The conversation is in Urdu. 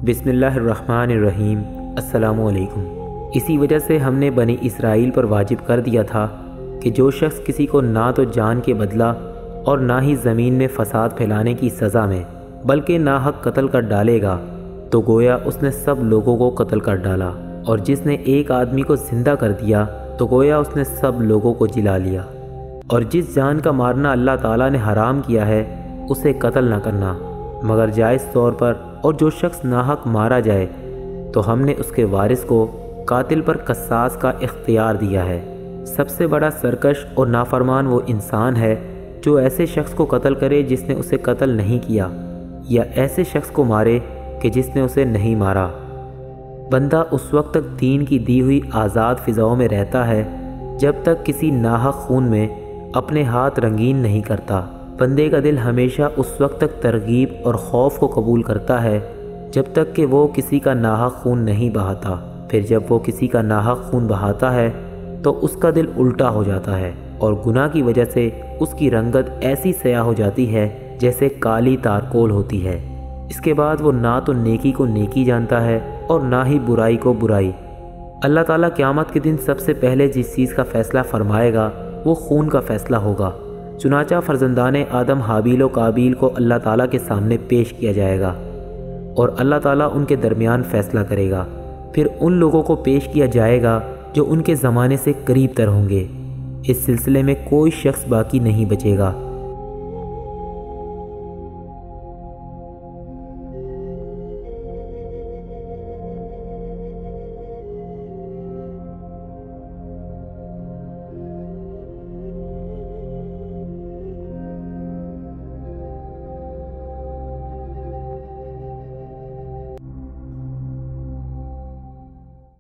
بسم اللہ الرحمن الرحیم۔ السلام علیکم۔ اسی وجہ سے ہم نے بنی اسرائیل پر واجب کر دیا تھا کہ جو شخص کسی کو نہ تو جان کے بدلہ اور نہ ہی زمین میں فساد پھیلانے کی سزا میں بلکہ ناحق قتل کر ڈالے گا تو گویا اس نے سب لوگوں کو قتل کر ڈالا، اور جس نے ایک آدمی کو زندہ کر دیا تو گویا اس نے سب لوگوں کو جلا لیا۔ اور جس جان کا مارنا اللہ تعالیٰ نے حرام کیا ہے اسے قتل نہ کرنا مگر جائز طور پر، اور جو شخص ناحق مارا جائے تو ہم نے اس کے وارث کو قاتل پر قصاص کا اختیار دیا ہے۔ سب سے بڑا سرکش اور نافرمان وہ انسان ہے جو ایسے شخص کو قتل کرے جس نے اسے قتل نہیں کیا، یا ایسے شخص کو مارے کہ جس نے اسے نہیں مارا۔ بندہ اس وقت تک دین کی دی ہوئی آزاد فضاؤں میں رہتا ہے جب تک کسی ناحق خون میں اپنے ہاتھ رنگین نہیں کرتا۔ بندے کا دل ہمیشہ اس وقت تک ترغیب اور خوف کو قبول کرتا ہے جب تک کہ وہ کسی کا ناحق خون نہیں بہاتا۔ پھر جب وہ کسی کا ناحق خون بہاتا ہے تو اس کا دل الٹا ہو جاتا ہے، اور گناہ کی وجہ سے اس کی رنگت ایسی سیاہ ہو جاتی ہے جیسے کالی تارکول ہوتی ہے۔ اس کے بعد وہ نہ تو نیکی کو نیکی جانتا ہے اور نہ ہی برائی کو برائی۔ اللہ تعالیٰ قیامت کے دن سب سے پہلے جس چیز کا فیصلہ فرمائے گا وہ خون کا فیصلہ ہوگا۔ چنانچہ فرزندان آدم حابیل و قابیل کو اللہ تعالیٰ کے سامنے پیش کیا جائے گا، اور اللہ تعالیٰ ان کے درمیان فیصلہ کرے گا۔ پھر ان لوگوں کو پیش کیا جائے گا جو ان کے زمانے سے قریب تر ہوں گے۔ اس سلسلے میں کوئی شخص باقی نہیں بچے گا۔